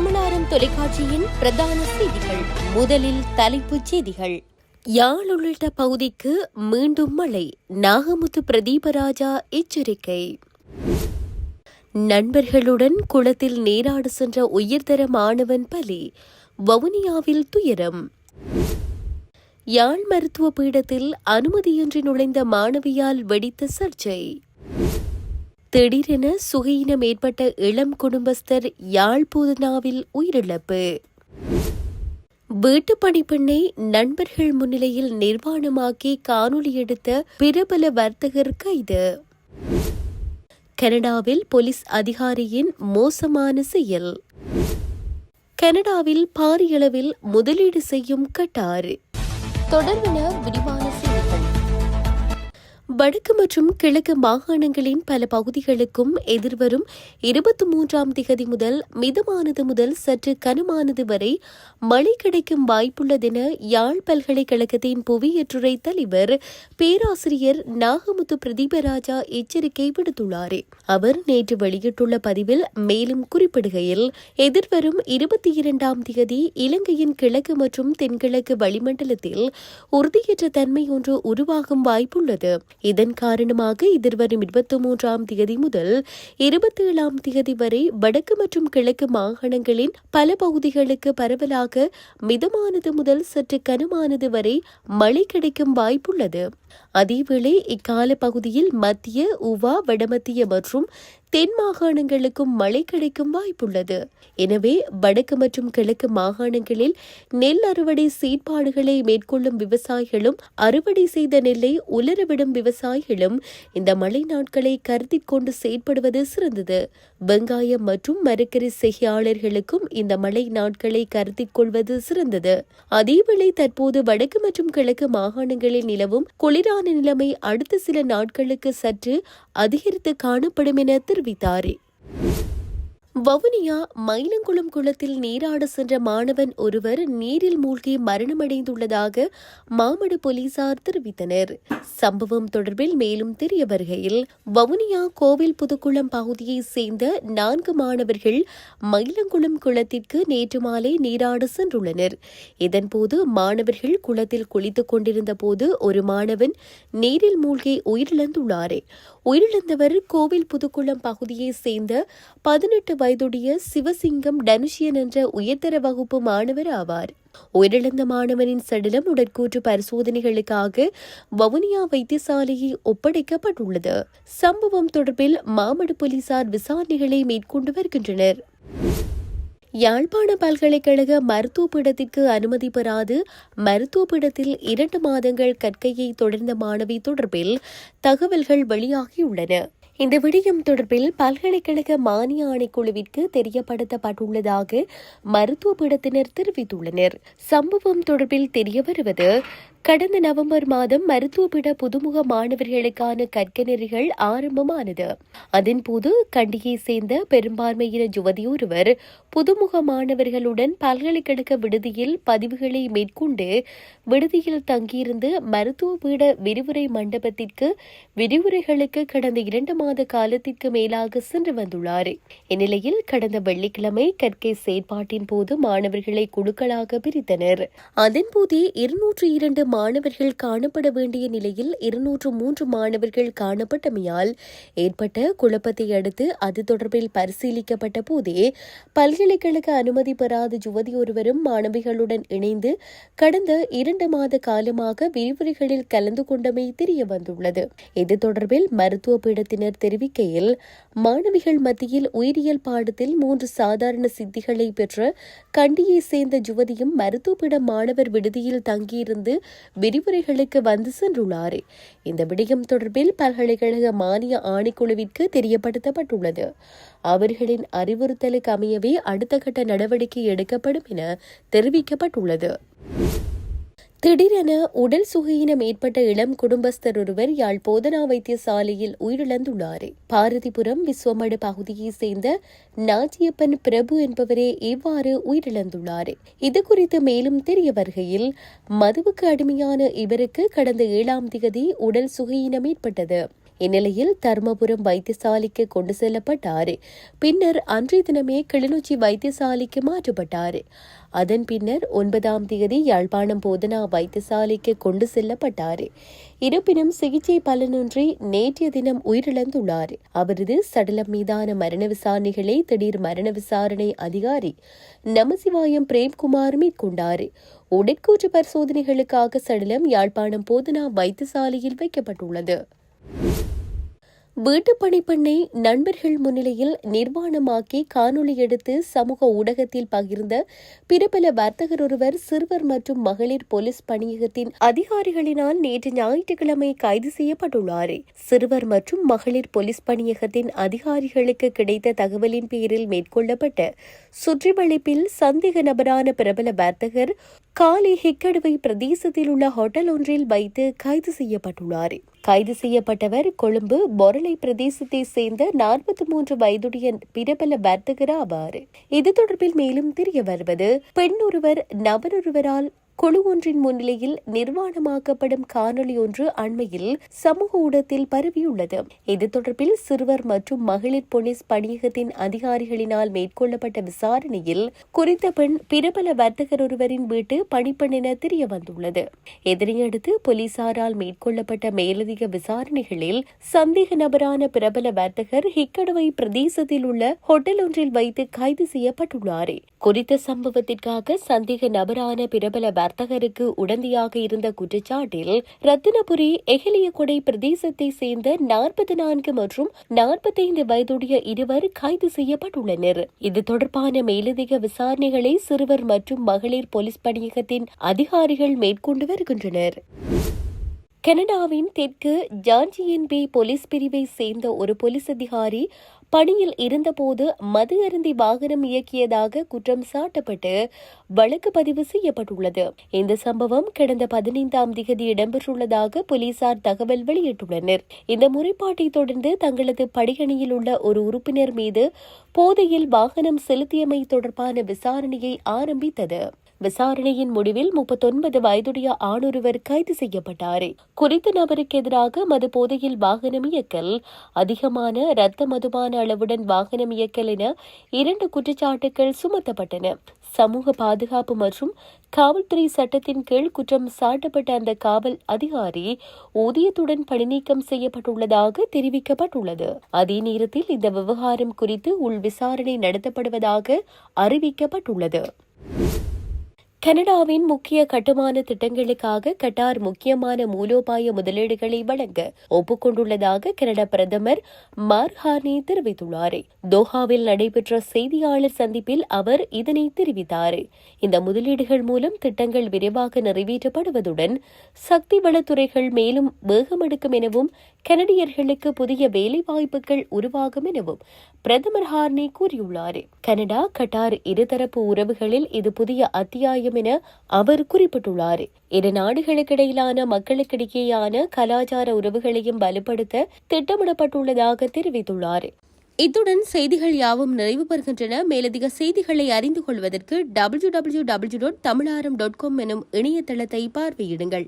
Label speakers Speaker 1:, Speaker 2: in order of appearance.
Speaker 1: தமிழாரம் தொலைக்காட்சியின் பிரதான செய்திகள். முதலில் தலைப்புச் செய்திகள். யாழ் உள்ளிட்ட பகுதிக்கு மீண்டும் மழை, நாகமுத்து பிரதீபராஜா எச்சரிக்கை. நண்பர்களுடன் குளத்தில் நீராட சென்ற உயர்தர மாணவன் பலி, வவுனியாவில் துயரம். யாழ் மருத்துவ பீடத்தில் அனுமதியின்றி நுழைந்த மாணவியால் வெடித்த சர்ச்சை. திடீரென சுகையினம் ஏற்பட்ட இளம் குடும்பஸ்தர் யாழ் பூதனாவில் உயிரிழப்பு. வீட்டு பணிப்பெண்ணை நண்பர்கள் முன்னிலையில் நிர்வாணமாக்கி காணொலி எடுத்த பிரபல வர்த்தகர் கைது. கனடாவில் போலீஸ் அதிகாரியின் மோசமான செயல். கனடாவில் பாரியளவில் முதலீடு செய்யும் கட்டார். தொடர்பான விரிவான செய்திகள். வடக்கு மற்றும் கிழக்கு மாகாணங்களின் பல பகுதிகளுக்கும் எதிர்வரும் 23ஆம் திகதி முதல் மிதமானது முதல் சற்று கனமானது வரை மழை கிடைக்கும் வாய்ப்புள்ளதென யாழ் பல்கலைக்கழகத்தின் புவியியற்றுறை தலைவர் பேராசிரியர் நாகமுத்து பிரதீபராஜா எச்சரிக்கை விடுத்துள்ளார். அவர் நேற்று வெளியிட்டுள்ள பதிவில் மேலும் குறிப்பிடுகையில், எதிர்வரும் 22ஆம் திகதி இலங்கையின் கிழக்கு மற்றும் தென்கிழக்கு வளிமண்டலத்தில் உறுதியற்ற தன்மை ஒன்று உருவாகும் வாய்ப்புள்ளது. இதன் காரணமாக எதிர்வரும் 23ஆம் திகதி முதல் 27ஆம் திகதி வரை வடக்கு மற்றும் கிழக்கு மாகாணங்களின் பல பகுதிகளுக்கு பரவலாக மிதமானது முதல் சற்று கனமானது வரை மழை கிடைக்கும் வாய்ப்புள்ளது. அதேவேளை இக்கால பகுதியில் மத்திய, உவா, வடமத்திய மற்றும் தென் மாகாணங்களுக்கும் மழை கிடைக்கும் வாய்ப்புள்ளது. எனவே வடக்கு மற்றும் கிழக்கு மாகாணங்களில் நெல் அறுவடை செயற்பாடுகளை மேற்கொள்ளும் விவசாயிகளும் அறுவடை செய்த நெல்லை உலரவிடும் விவசாயிகளும் இந்த மழை நாட்களை கருத்தில் கொண்டு செயற்படுவது சிறந்தது. வெங்காயம் மற்றும் மரக்கறி செய்கையாளர்களுக்கும் இந்த மழை நாட்களை கருத்தில் கொள்வது சிறந்தது. அதேவேளை தற்போது வடக்கு மற்றும் கிழக்கு மாகாணங்களில் நிலவும் குளிரான நிலைமை அடுத்த சில நாட்களுக்கு சற்று அதிகரித்து காணப்படும் என தெரிவித்தார். வவுனியா மயிலங்குளம் குளத்தில் நீராட சென்ற மாணவன் ஒருவர் நீரில் மூழ்கி மரணமடைந்துள்ளதாக மாமடு போலீசார் தெரிவித்தனர். சம்பவம் தொடர்பில் மேலும் தெரிய வருகையில், வவுனியா கோவில் புதுக்குளம் பகுதியைச் சேர்ந்த 4 மாணவர்கள் மயிலங்குளம் குளத்திற்கு நேற்று மாலை நீராட சென்றுள்ளனர். இதன்போது மாணவர்கள் குளத்தில் குளித்துக் கொண்டிருந்த போது ஒரு மாணவன் நீரில் மூழ்கி உயிரிழந்துள்ளார். உயிரிழந்தவர் கோவில் புதுக்குளம் பகுதியைச் சேர்ந்த 18 வயதுடைய சிவசிங்கம் டனுஷியன் என்ற உயர்தர வகுப்பு மாணவர் ஆவார். உயிரிழந்த மாணவனின் சடலம் உடற்கூற்று பரிசோதனைகளுக்காக வவுனியா வைத்தியசாலையை ஒப்படைக்கப்பட்டுள்ளது. சம்பவம் தொடர்பில் மாமடு போலீசார் விசாரணைகளை மேற்கொண்டு வருகின்றனர். யாழ்ப்பாண பல்கலைக்கழக மருத்துவ பீடத்திற்கு அனுமதி பெறாது மருத்துவ பீடத்தில் 2 மாதங்கள் கற்கையை தொடர்ந்த மாணவி தொடர்பில் தகவல்கள் வெளியாகியுள்ளன. இந்த விடயம் தொடர்பில் பல்கலைக்கழக மானிய ஆணைக்குழுவிற்கு தெரியப்படுத்தப்பட்டுள்ளதாக மருத்துவ பீடத்தினர் தெரிவித்துள்ளனர். சம்பவம் தொடர்பில் தெரிய வருவது, கடந்த நவம்பர் மாதம் மருத்துவ பீட புதுமுக மாணவர்களுக்கான கற்கநெறிகள் ஆரம்பமானது. அதன்போது கண்டியை சேர்ந்த பெரும்பான்மையின யுவதியொருவர் புதுமுக மாணவர்களுடன் பல்கலைக்கழக விடுதியில் பதிவுகளை மேற்கொண்டு விடுதியில் தங்கியிருந்து மருத்துவ பீட விரிவுரை மண்டபத்திற்கு விரிவுரைகளுக்கு கடந்த 2 மாத காலத்திற்கு மேலாக சென்று வந்துள்ளார். இந்நிலையில் கடந்த வெள்ளிக்கிழமை கற்கை செயற்பாட்டின் போது மாணவர்களை குழுக்களாக பிரித்தனர். அதன்போதே 202 மாணவர்கள் காணப்பட வேண்டிய நிலையில் 203 மாணவர்கள் காணப்பட்டமையால் ஏற்பட்ட குழப்பத்தை அடுத்து அது தொடர்பில் பரிசீலிக்கப்பட்ட போதே பல்கலைக்கழக அனுமதி பெறாத யுவதி ஒருவரும் மாணவிகளுடன் இணைந்து கடந்த 2 மாத காலமாக விரிவுரைகளில் கலந்து கொண்டமை தெரிய வந்துள்ளது. இது தொடர்பில் மருத்துவ பீடத்தினர் தெரிவிக்கையில், மாணவிகள் மத்தியில் உயிரியல் பாடத்தில் 3 சாதாரண சித்திகளை பெற்ற கண்டியை சேர்ந்த யுவதியும் மருத்துவ பீட மாணவர் விடுதியில் தங்கியிருந்து விரிவுரைகளுக்கு வந்து சென்றுள்ளார். இந்த விடயம் தொடர்பில் பல்கலைக்கழக மானிய ஆணைக்குழுவிற்கு தெரியப்படுத்தப்பட்டுள்ளது. அவர்களின் அறிவுறுத்தலுக்கு அமையவே அடுத்த கட்ட நடவடிக்கை எடுக்கப்படும் என தெரிவிக்கப்பட்டுள்ளது. திடீரென உடல் சுகையினம் ஏற்பட்ட இளம் குடும்பஸ்தர் ஒருவர் யாழ் போதனா வைத்தியசாலையில் உயிரிழந்துள்ளார். பாரதிபுரம் விஸ்வமடு பகுதியைச் சேர்ந்த நாச்சியப்பன் பிரபு என்பவரே இவ்வாறு உயிரிழந்துள்ளார். இதுகுறித்து மேலும் தெரிய வருகையில், மதுவுக்கு அடிமையான இவருக்கு கடந்த 7ஆம் திகதி உடல் சுகையினம் ஏற்பட்டது. இந்நிலையில் தர்மபுரம் வைத்தியசாலைக்கு கொண்டு செல்லப்பட்டார். பின்னர் அன்றைய தினமே கிளிநொச்சி வைத்தியசாலைக்கு மாற்றப்பட்டார். அதன் பின்னர் 9ஆம் தேதி யாழ்ப்பாணம் போதனா வைத்தியசாலைக்கு கொண்டு செல்லப்பட்டார். இருப்பினும் சிகிச்சை பலனின்றி நேற்றைய தினம் உயிரிழந்துள்ளார். அவரது சடலம் மீதான மரண விசாரணைகளை திடீர் மரண விசாரணை அதிகாரி நமசிவாயம் பிரேம்குமார் மேற்கொண்டார். உடற்கூற்று பரிசோதனைகளுக்காக சடலம் யாழ்ப்பாணம் போதனா வைத்தியசாலையில் வைக்கப்பட்டுள்ளது. வீட்டு பணிப்பெண்ணை நண்பர்கள் முன்னிலையில் நிர்வாணமாக்கி காணொலி எடுத்து சமூக ஊடகத்தில் பகிர்ந்த பிரபல வர்த்தகர் ஒருவர் சிறுவர் மற்றும் மகளிர் போலீஸ் பணியகத்தின் அதிகாரிகளினால் நேற்று ஞாயிற்றுக்கிழமை கைது செய்யப்பட்டுள்ளார். சிறுவர் மற்றும் மகளிர் போலீஸ் பணியகத்தின் அதிகாரிகளுக்கு கிடைத்த தகவலின் பேரில் மேற்கொள்ளப்பட்ட சுற்றிவளைப்பில் சந்தேக நபரான பிரபல வர்த்தகர் காலி ஹிக்கடுவை பிரதேசத்தில் உள்ள ஹோட்டல் ஒன்றில் வைத்து கைது செய்யப்பட்டுள்ளார். கைது செய்யப்பட்டவர் கொழும்பு பொரளை பிரதேசத்தை சேர்ந்த 43 வயதுடைய பிரபல வர்த்தகர் ஆவார். இது தொடர்பில் மேலும் தெரிய வருவது, பெண் ஒருவர் நபர் ஒருவரால் குழு ஒன்றின் முன்னிலையில் நிர்வாணமாக்கப்படும் காணொலி ஒன்று அண்மையில் சமூக ஊடகத்தில் பரவியுள்ளது. இது தொடர்பில் சிறுவர் மற்றும் மகளிர் போலீஸ் பணியகத்தின் அதிகாரிகளினால் மேற்கொள்ளப்பட்ட விசாரணையில் குறித்த பெண் பிரபல வர்த்தகர் ஒருவரின் வீட்டு பணிப்பெண் என தெரிய வந்துள்ளது. இதனையடுத்து போலீசாரால் மேற்கொள்ளப்பட்ட மேலதிக விசாரணைகளில் சந்தேக நபரான பிரபல வர்த்தகர் ஹிக்கடுவை பிரதேசத்தில் உள்ள ஹோட்டல் ஒன்றில் வைத்து கைது செய்யப்பட்டுள்ளார். குறித்த சம்பவத்திற்காக சந்தேக நபரான பிரபல வர்த்தகருக்கு உடந்தையாக இருந்த குற்றச்சாட்டில் ரத்தினபுரி எஹலியகொடை பிரதேசத்தை சேர்ந்த 44 மற்றும் 45 வயதுடைய இருவர் கைது செய்யப்பட்டுள்ளனர். இது தொடர்பான மேலதிக விசாரணைகளை சிறுவர் மற்றும் மகளிர் போலீஸ் பணியகத்தின் அதிகாரிகள் மேற்கொண்டு வருகின்றனர். கனடாவின் தெற்கு ஜான்ஜியன்பே போலீஸ் பிரிவை சேர்ந்த ஒரு போலீஸ் அதிகாரி பணியில் இருந்தபோது மது அருந்தி வாகனம் இயக்கியதாக குற்றம் சாட்டப்பட்டு வழக்கு பதிவு செய்யப்பட்டுள்ளது. இந்த சம்பவம் கடந்த 15ஆம் தேதி இடம்பெற்றுள்ளதாக போலீசார் தகவல் வெளியிட்டுள்ளனர். இந்த முறைப்பாட்டை தொடர்ந்து தங்களது படையணியில் உள்ள ஒரு உறுப்பினர் மீது போதையில் வாகனம் செலுத்தியமை தொடர்பான விசாரணையை ஆரம்பித்தது. விசாரணையின் முடிவில் 39 வயதுடைய ஆணொருவர் கைது செய்யப்பட்டார். குறித்த நபருக்கு எதிராக மது போதையில் வாகனம் இயக்கல், அதிகமான இரத்த மதுபான அளவுடன் வாகனம் இயக்கல் என 2 குற்றச்சாட்டுகள் சுமத்தப்பட்டன. சமூக பாதுகாப்பு மற்றும் காவல்துறை சட்டத்தின் கீழ் குற்றம் சாட்டப்பட்ட அந்த காவல் அதிகாரி ஊதியத்துடன் பணிநீக்கம் செய்யப்பட்டுள்ளதாக தெரிவிக்கப்பட்டுள்ளது. அதே நேரத்தில் இந்த விவகாரம் குறித்து உள் விசாரணை நடத்தப்படுவதாக அறிவிக்கப்பட்டுள்ளது. கனடாவின் முக்கிய கட்டுமான திட்டங்களுக்காக கட்டார் முக்கியமான மூலோபாய முதலீடுகளை வழங்க ஒப்புக்கொண்டுள்ளதாக கனடா பிரதமர் மார்ஹானி தெரிவித்துள்ளார். தோஹாவில் நடைபெற்ற செய்தியாளர் சந்திப்பில் அவர் இதனை தெரிவித்தார். இந்த முதலீடுகள் மூலம் திட்டங்கள் விரைவாக நிறைவேற்றப்படுவதுடன் சக்தி வளத்துறைகள் மேலும் வேகமெடுக்கும் எனவும் கனடியர்களுக்கு புதிய வேலைவாய்ப்புகள் உருவாகும் எனவும் பிரதமர் ஹார்னி கூறியுள்ளார். கனடா கட்டார் இருதரப்பு உறவுகளில் இது புதிய அத்தியாயம் என அவர் குறிப்பிட்டுள்ளார். இரு நாடுகளுக்கிடையிலான மக்களுக்கிடையேயான கலாச்சார உறவுகளையும் வலுப்படுத்த திட்டமிடப்பட்டுள்ளதாக தெரிவித்துள்ளார். இத்துடன் செய்திகள் யாவும் நிறைவு பெறுகின்றன. மேலதிக செய்திகளை அறிந்து கொள்வதற்கு www.tamilaram.com எனும் இணையதளத்தை பார்வையிடுங்கள்.